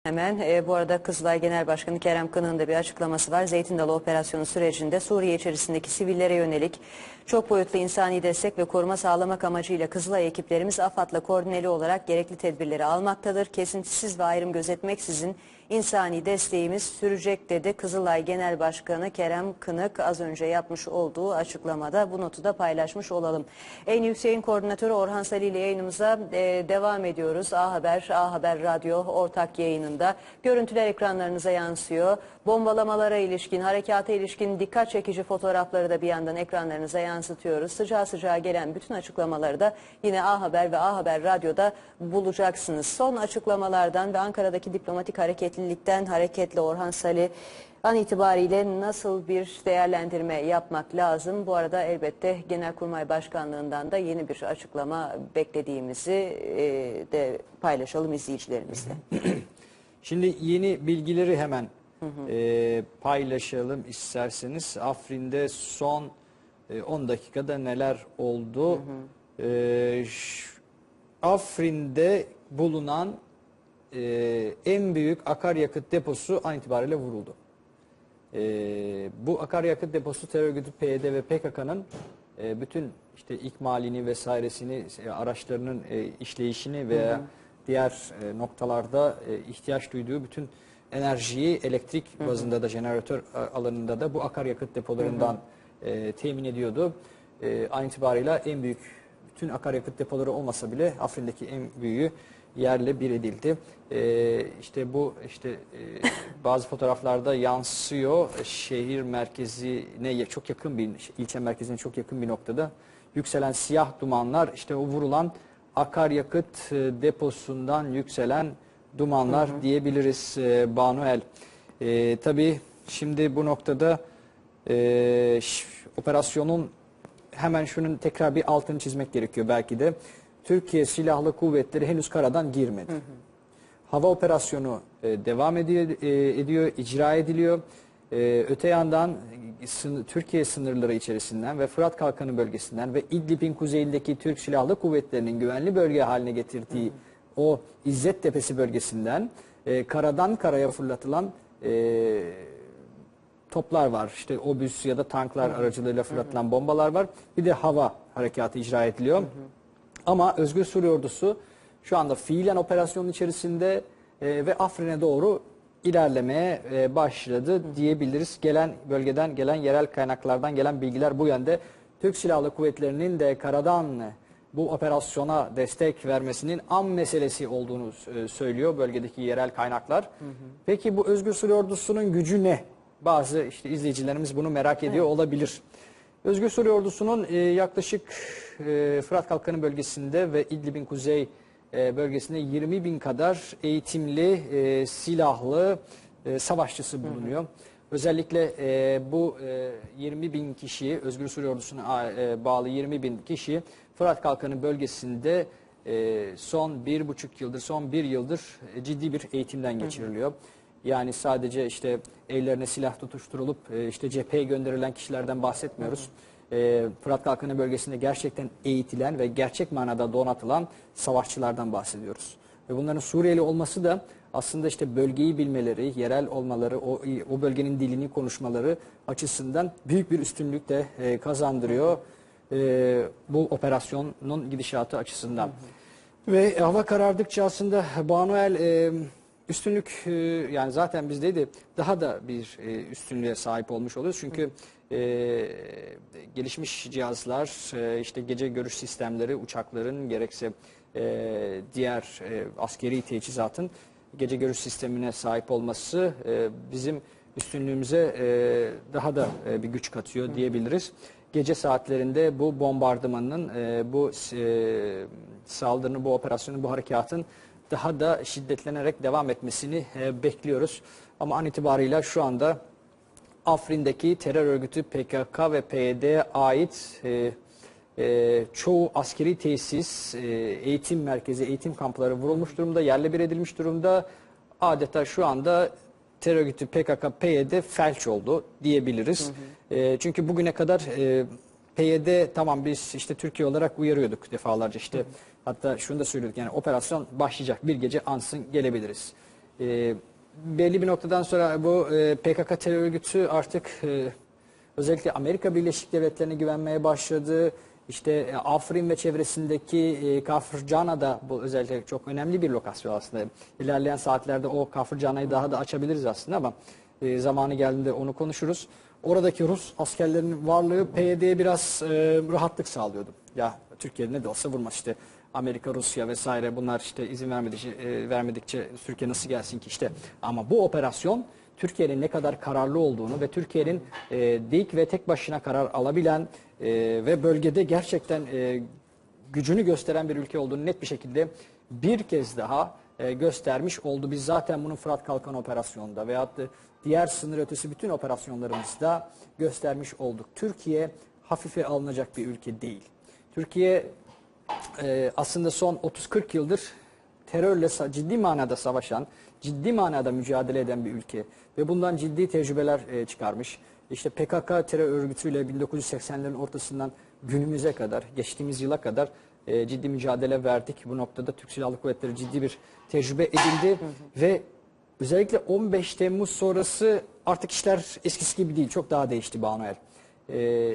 Hemen bu arada Kızılay Genel Başkanı Kerem Kınık'ın da bir açıklaması var. Zeytin Dalı operasyonu sürecinde Suriye içerisindeki sivillere yönelik çok boyutlu insani destek ve koruma sağlamak amacıyla Kızılay ekiplerimiz AFAD'la koordineli olarak gerekli tedbirleri almaktadır. Kesintisiz ve ayrım gözetmeksizin insani desteğimiz sürecek dedi. Kızılay Genel Başkanı Kerem Kınık az önce yapmış olduğu açıklamada, bu notu da paylaşmış olalım. En Yüksek'in koordinatörü Orhan Sali ile yayınımıza devam ediyoruz. A Haber Radyo ortak yayınında görüntüler ekranlarınıza yansıyor. Bombalamalara ilişkin, harekata ilişkin dikkat çekici fotoğrafları da bir yandan ekranlarınıza yansıtıyoruz. Sıcağı sıcağı gelen bütün açıklamaları da yine A Haber ve A Haber Radyo'da bulacaksınız. Son açıklamalardan ve Ankara'daki diplomatik hareketlilikten hareketle Orhan Sali an itibariyle nasıl bir değerlendirme yapmak lazım? Bu arada elbette Genelkurmay Başkanlığı'ndan da yeni bir açıklama beklediğimizi de paylaşalım izleyicilerimizle. Şimdi yeni bilgileri hemen paylaşalım isterseniz. Afrin'de son 10 dakikada neler oldu? Afrin'de bulunan en büyük akaryakıt deposu an itibariyle vuruldu. Bu akaryakıt deposu terör örgütü PYD ve PKK'nın bütün işte ikmalini vesairesini, araçlarının işleyişini veya diğer noktalarda ihtiyaç duyduğu bütün enerjiyi elektrik bazında da jeneratör alanında da bu akaryakıt depolarından temin ediyordu. An itibariyle en büyük, bütün akaryakıt depoları olmasa bile Afrin'deki en büyüğü yerle bir edildi. İşte bu bazı fotoğraflarda yansıyor. Şehir merkezine çok yakın bir, ilçe merkezine çok yakın bir noktada yükselen siyah dumanlar, işte o vurulan akaryakıt deposundan yükselen dumanlar diyebiliriz Banuel. Tabii şimdi bu noktada operasyonun hemen şunun tekrar bir altını çizmek gerekiyor belki de. Türkiye Silahlı Kuvvetleri henüz karadan girmedi. Hava operasyonu devam ediyor, icra ediliyor. Öte yandan Türkiye sınırları içerisinden ve Fırat Kalkanı bölgesinden ve İdlib'in kuzeyindeki Türk Silahlı Kuvvetleri'nin güvenli bölge haline getirdiği o İzzet Tepesi bölgesinden karadan karaya fırlatılan toplar var. İşte obüs ya da tanklar aracılığıyla fırlatılan bombalar var. Bir de hava harekatı icra ediliyor. Ama Özgür Suriye Ordusu şu anda fiilen operasyonun içerisinde ve Afrin'e doğru ilerlemeye başladı diyebiliriz. Bölgeden gelen yerel kaynaklardan gelen bilgiler bu yönde. Türk Silahlı Kuvvetleri'nin de karadan bu operasyona destek vermesinin an meselesi olduğunu söylüyor bölgedeki yerel kaynaklar. Peki bu Özgür Suriye Ordusu'nun gücü ne? Bazı izleyicilerimiz bunu merak ediyor olabilir. Özgür Suriye Ordusu'nun yaklaşık Fırat Kalkanı bölgesinde ve İdlib'in kuzey bölgesinde 20.000 kadar eğitimli, silahlı savaşçısı bulunuyor. Özellikle bu 20.000 kişi, Özgür Suriye Ordusu'na bağlı 20.000 kişi Fırat Kalkanı bölgesinde son 1,5 yıldır, son 1 yıldır ciddi bir eğitimden geçiriliyor. Yani sadece işte ellerine silah tutuşturulup işte cepheye gönderilen kişilerden bahsetmiyoruz. Fırat Kalkanı bölgesinde gerçekten eğitilen ve gerçek manada donatılan savaşçılardan bahsediyoruz. Ve bunların Suriyeli olması da aslında işte bölgeyi bilmeleri, yerel olmaları, o bölgenin dilini konuşmaları açısından büyük bir üstünlük de kazandırıyor bu operasyonun gidişatı açısından. Ve hava karardıkça aslında Banuel üstünlük, yani zaten bizdeydi, daha da bir üstünlüğe sahip olmuş oluyoruz. Çünkü gelişmiş cihazlar, işte gece görüş sistemleri, uçakların gerekse diğer askeri teçhizatın gece görüş sistemine sahip olması bizim üstünlüğümüze daha da bir güç katıyor diyebiliriz. Gece saatlerinde bu bombardımanın, bu saldırının, bu operasyonun, bu harekatın daha da şiddetlenerek devam etmesini bekliyoruz. Ama an itibariyle şu anda Afrin'deki terör örgütü PKK ve PYD'ye ait çoğu askeri tesis, eğitim merkezi, eğitim kampları vurulmuş durumda, yerle bir edilmiş durumda. Adeta şu anda terör örgütü PKK, PYD felç oldu diyebiliriz. Çünkü bugüne kadar PYD, tamam biz işte Türkiye olarak uyarıyorduk defalarca, işte hatta şunu da söylüyorduk, yani operasyon başlayacak, bir gece ansın gelebiliriz. Belli bir noktadan sonra bu PKK terör örgütü artık özellikle Amerika Birleşik Devletleri'ne güvenmeye başladı. İşte Afrin ve çevresindeki Kafrcana'da, bu özellikle çok önemli bir lokasyon aslında. İlerleyen saatlerde o Kafrcana'yı daha da açabiliriz aslında ama zamanı geldiğinde onu konuşuruz. Oradaki Rus askerlerinin varlığı PYD'ye biraz rahatlık sağlıyordu. Ya Türkiye ne de olsa vurmaz işte. Amerika, Rusya vesaire bunlar işte izin vermedikçe Türkiye nasıl gelsin ki işte. Ama bu operasyon Türkiye'nin ne kadar kararlı olduğunu ve Türkiye'nin dik ve tek başına karar alabilen ve bölgede gerçekten gücünü gösteren bir ülke olduğunu net bir şekilde bir kez daha göstermiş oldu. Biz zaten bunu Fırat Kalkan operasyonunda veyahut da diğer sınır ötesi bütün operasyonlarımızda göstermiş olduk. Türkiye hafife alınacak bir ülke değil. Türkiye aslında son 30-40 yıldır terörle ciddi manada savaşan, ciddi manada mücadele eden bir ülke ve bundan ciddi tecrübeler çıkarmış. İşte PKK terör örgütüyle 1980'lerin ortasından günümüze kadar, geçtiğimiz yıla kadar ciddi mücadele verdik. Bu noktada Türk Silahlı Kuvvetleri ciddi bir tecrübe edildi ve özellikle 15 Temmuz sonrası artık işler eskisi gibi değil, çok daha değişti Banu Er.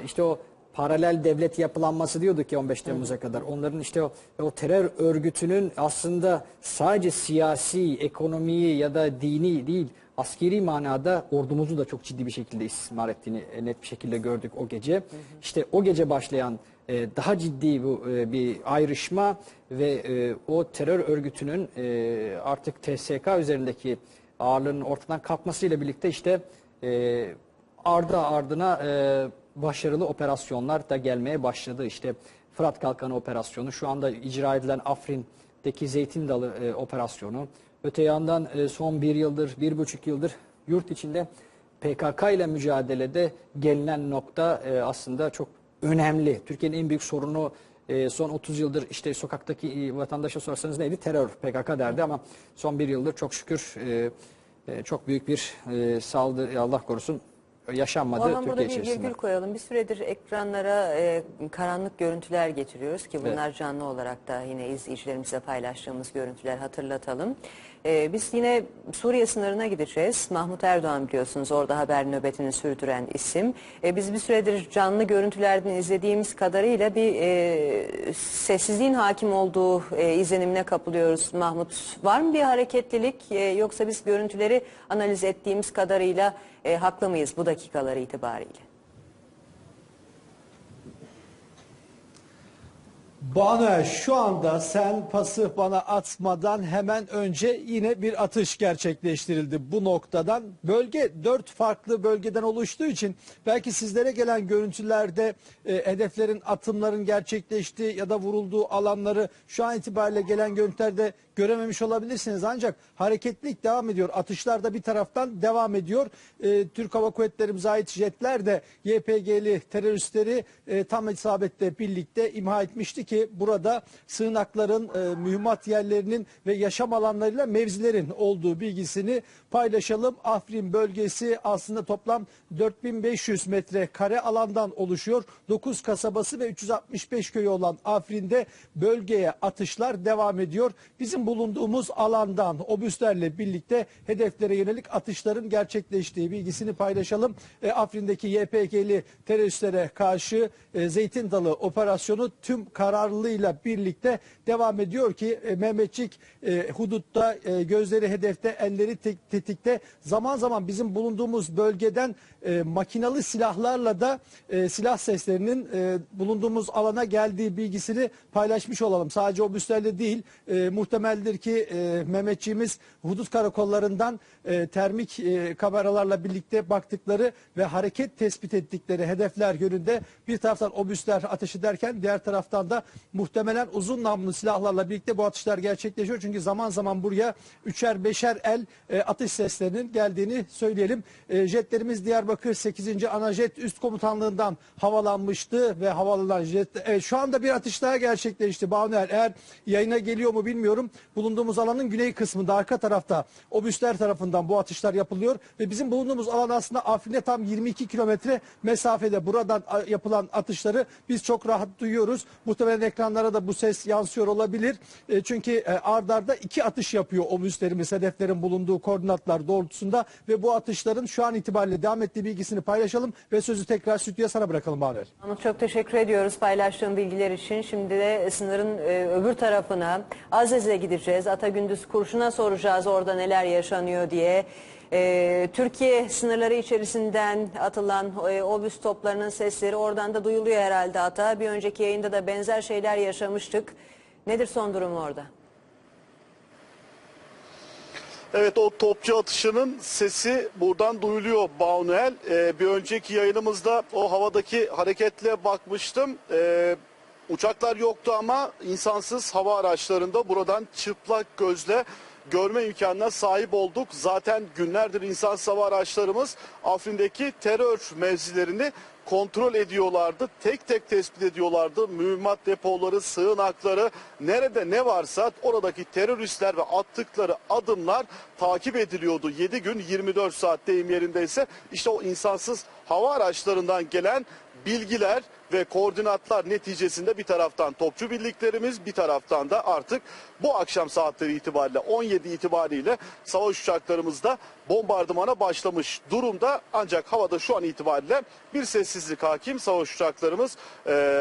İşte o paralel devlet yapılanması diyorduk ya 15 Temmuz'a kadar. Onların işte o terör örgütünün aslında sadece siyasi, ekonomiyi ya da dini değil, askeri manada ordumuzu da çok ciddi bir şekilde istismar ettiğini net bir şekilde gördük o gece. İşte o gece başlayan daha ciddi bir ayrışma ve o terör örgütünün artık TSK üzerindeki ağırlığının ortadan kalkmasıyla birlikte işte ardı ardına başarılı operasyonlar da gelmeye başladı. İşte Fırat Kalkanı operasyonu, şu anda icra edilen Afrin'deki Zeytin Dalı operasyonu. Öte yandan son bir yıldır, 1,5 yıldır yurt içinde PKK ile mücadelede gelinen nokta aslında çok önemli. Türkiye'nin en büyük sorunu son 30 yıldır işte sokaktaki vatandaşa sorsanız neydi? Terör, PKK derdi ama son bir yıldır çok şükür çok büyük bir saldırı, Allah korusun, yaşanmadı Orhan, Türkiye burada bir içerisinde. virgül koyalım. Bir süredir ekranlara karanlık görüntüler getiriyoruz ki bunlar Evet. canlı olarak da yine izleyicilerimize paylaştığımız görüntüler, hatırlatalım. Biz yine Suriye sınırına gideceğiz. Mahmut Erdoğan biliyorsunuz orada haber nöbetini sürdüren isim. Biz bir süredir canlı görüntülerden izlediğimiz kadarıyla bir sessizliğin hakim olduğu izlenimine kapılıyoruz Mahmut. Var mı bir hareketlilik yoksa biz görüntüleri analiz ettiğimiz kadarıyla haklı mıyız bu dakikalar itibariyle? Banu, şu anda sen pası bana atmadan hemen önce yine bir atış gerçekleştirildi bu noktadan. Bölge 4 farklı bölgeden oluştuğu için belki sizlere gelen görüntülerde hedeflerin, atımların gerçekleştiği ya da vurulduğu alanları şu an itibariyle gelen görüntülerde görememiş olabilirsiniz. Ancak hareketlilik devam ediyor. Atışlar da bir taraftan devam ediyor. Türk Hava Kuvvetlerimize ait jetler de YPG'li teröristleri tam isabetle birlikte imha etmişti ki burada sığınakların, mühimmat yerlerinin ve yaşam alanlarıyla mevzilerin olduğu bilgisini paylaşalım. Afrin bölgesi aslında toplam 4500 metrekare alandan oluşuyor. 9 kasabası ve 365 köyü olan Afrin'de bölgeye atışlar devam ediyor. Bizim bulunduğumuz alandan obüslerle birlikte hedeflere yönelik atışların gerçekleştiği bilgisini paylaşalım. Afrin'deki YPG'li teröristlere karşı Zeytin Dalı operasyonu tüm kararlılığıyla birlikte devam ediyor ki Mehmetçik hudutta, gözleri hedefte, elleri tetikte. Zaman zaman bizim bulunduğumuz bölgeden makinalı silahlarla da silah seslerinin bulunduğumuz alana geldiği bilgisini paylaşmış olalım. Sadece obüslerle değil, muhtemeldir ki Mehmetçiğimiz hudut karakollarından termik kameralarla birlikte baktıkları ve hareket tespit ettikleri hedefler yönünde bir taraftan obüsler ateş ederken diğer taraftan da muhtemelen uzun namlulu silahlarla birlikte bu atışlar gerçekleşiyor. Çünkü zaman zaman buraya 3'er 5'er el atış seslerinin geldiğini söyleyelim. Jetlerimiz Diyarbakır 8. Ana Jet Üst Komutanlığından havalanmıştı ve havalanan jet şu anda bir atış daha gerçekleşti. Banu Er, eğer yayına geliyor mu bilmiyorum. bulunduğumuz alanın güney kısmında arka tarafta obüsler tarafından bu atışlar yapılıyor ve bizim bulunduğumuz alan aslında Afrin'e tam 22 kilometre mesafede. Buradan yapılan atışları biz çok rahat duyuyoruz. Muhtemelen ekranlara da bu ses yansıyor olabilir. Çünkü ard arda 2 atış yapıyor obüslerimiz hedeflerin bulunduğu koordinatlar doğrultusunda ve bu atışların şu an itibariyle devam ettiği bilgisini paylaşalım ve sözü tekrar stüdyoya sana bırakalım Manuel. Mahmut, çok teşekkür ediyoruz paylaştığın bilgiler için. Şimdi de sınırın öbür tarafına Azez'e gideceğiz. Atagündüz Kurşun'a soracağız orada neler yaşanıyor diye. Türkiye sınırları içerisinden atılan obüs toplarının sesleri oradan da duyuluyor herhalde Ata. Bir önceki yayında da benzer şeyler yaşamıştık. Nedir son durum orada? Evet, o topçu atışının sesi buradan duyuluyor Baunuel. Bir önceki yayınımızda o havadaki hareketle bakmıştım. Uçaklar yoktu ama insansız hava araçlarında buradan çıplak gözle görme imkanına sahip olduk. Zaten günlerdir insansız hava araçlarımız Afrin'deki terör mevzilerini kontrol ediyorlardı. Tek tek tespit ediyorlardı. Mühimmat depoları, sığınakları, nerede ne varsa oradaki teröristler ve attıkları adımlar takip ediliyordu. 7 gün 24 saat deyim yerindeyse işte o insansız hava araçlarından gelen bilgiler ve koordinatlar neticesinde bir taraftan topçu birliklerimiz, bir taraftan da artık bu akşam saatleri itibariyle 17 itibariyle savaş uçaklarımız da bombardımana başlamış durumda. Ancak havada şu an itibariyle bir sessizlik hakim. Savaş uçaklarımız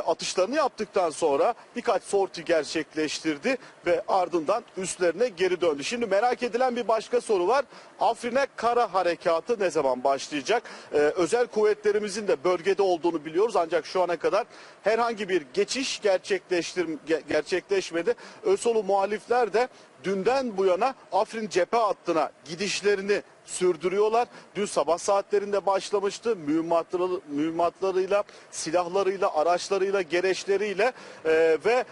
atışlarını yaptıktan sonra birkaç sorti gerçekleştirdi ve ardından üstlerine geri döndü. Şimdi merak edilen bir başka soru var. Afrin'e kara harekatı ne zaman başlayacak? Özel kuvvetlerimizin de bölgede olduğunu biliyoruz ancak şu ana kadar herhangi bir geçiş gerçekleşmedi. ÖSO'lu muhalifler de dünden bu yana Afrin cephe hattına gidişlerini sürdürüyorlar. Dün sabah saatlerinde başlamıştı. Mühimmatlarıyla, silahlarıyla, araçlarıyla, gereçleriyle ve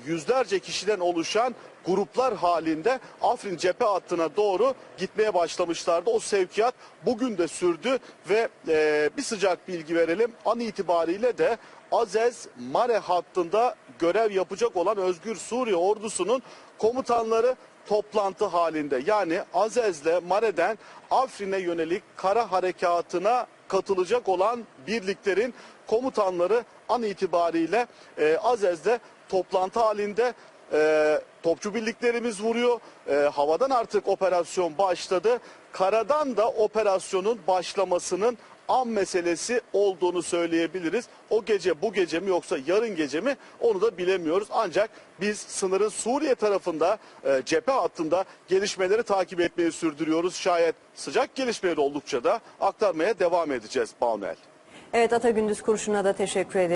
yüzlerce kişiden oluşan gruplar halinde Afrin cephe hattına doğru gitmeye başlamışlardı. O sevkiyat bugün de sürdü ve bir sıcak bilgi verelim. An itibariyle de Azez-Mare hattında görev yapacak olan Özgür Suriye ordusunun komutanları toplantı halinde. Yani Azez'le Mare'den Afrin'e yönelik kara harekatına katılacak olan birliklerin komutanları an itibariyle Azez'de toplantı halinde. Topçu birliklerimiz vuruyor. Havadan artık operasyon başladı. Karadan da operasyonun başlamasının an meselesi olduğunu söyleyebiliriz. O gece bu gece mi yoksa yarın gece mi onu da bilemiyoruz. Ancak biz sınırın Suriye tarafında cephe hattında gelişmeleri takip etmeyi sürdürüyoruz. Şayet sıcak gelişmeleri oldukça da aktarmaya devam edeceğiz Baunuel. Evet, Atagündüz Kurşun'a da teşekkür ederim.